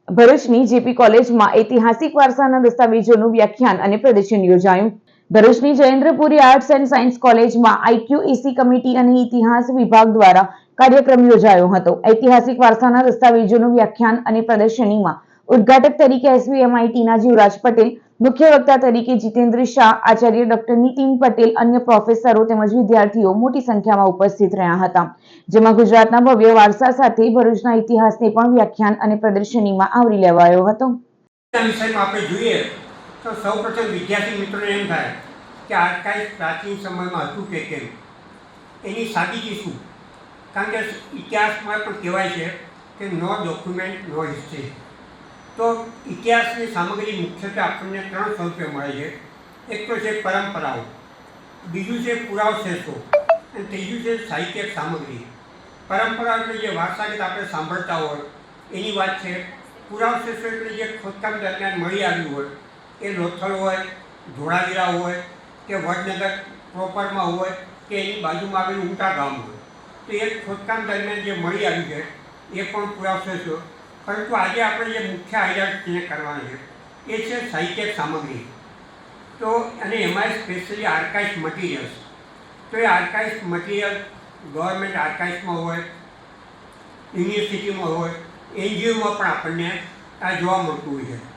ભરૂચની જેપી કોલેજમાં ઐતિહાસિક વારસાના દસ્તાવેજોનું વ્યાખ્યાન અને પ્રદર્શન યોજાયું। ભરૂચની જયેન્દ્રપુરી આર્ટ્સ એન્ડ સાયન્સ કોલેજમાં IQAC કમિટી અને ઇતિહાસ વિભાગ દ્વારા કાર્યક્રમ યોજાયો હતો। ઐતિહાસિક વારસાના દસ્તાવેજોનું વ્યાખ્યાન અને પ્રદર્શનીમાં ઉદ્ઘાટક તરીકે SVMITના જીવરાજ પટેલ, મુખ્ય વક્તા તરીકે જીતેન્દ્ર શાહ, આચાર્ય ડોક્ટર નીતિન પટેલ, અન્ય પ્રોફેસરો તેમજ વિદ્યાર્થીઓ મોટી સંખ્યામાં ઉપસ્થિત રહ્યા હતા, જેમાં ગુજરાતના ભવ્ય વારસા સાથે ભરૂચના ઇતિહાસને પણ વ્યાખ્યાન અને પ્રદર્શનીમાં આવરી લેવાયો હતો। વિષયમાં આપણે જોઈએ તો સૌપ્રથમ વિદ્યાર્થી મિત્રોને એમ થાય કે આર્કાઇવ પ્રાચીન સમયમાં હતું કે કેમ, એની સાબિતી શું? કારણ કે ઇતિહાસમાં પણ કહેવાય છે કે નો ડોક્યુમેન્ટ નો હિસ્ટ્રી। તો ઇતિહાસની સામગ્રી મુખ્યત્વે આપણને 3 સ્વરૂપે મળે છે। એક તો છે પરંપરાઓ, બીજું છે પુરાવશેષો અને ત્રીજું છે સાહિત્યિક સામગ્રી। પરંપરા એટલે જે વારસાગત આપણે સાંભળતા હોય એની વાત છે। પુરાવશેષો એટલે જે ખોદકામ દરમિયાન મળી આવ્યું હોય, એ લોથલ હોય, ધોળાવીરા હોય કે વડનગર પ્રોપરમાં હોય કે એની બાજુમાં આવેલું ઊંટા ગામ હોય, તો એ ખોદકામ દરમિયાન જે મળી આવ્યું છે એ પણ પુરાવશેષો। પરંતુ આજે આપણે જે મુખ્ય હાઇલાઇટ કરવાની છે એ છે સાહિત્યિક સામગ્રી। તો અને એમાં સ્પેશિયલી આર્કાઇવ્સ મટીરિયલ્સ। તો એ આર્કાઇવ્સ મટીરિયલ ગવર્મેન્ટ આર્કાઇવ્સમાં હોય, યુનિવર્સિટીમાં હોય, NGOમાં પણ આપણને આ જોવા મળતું હોય છે।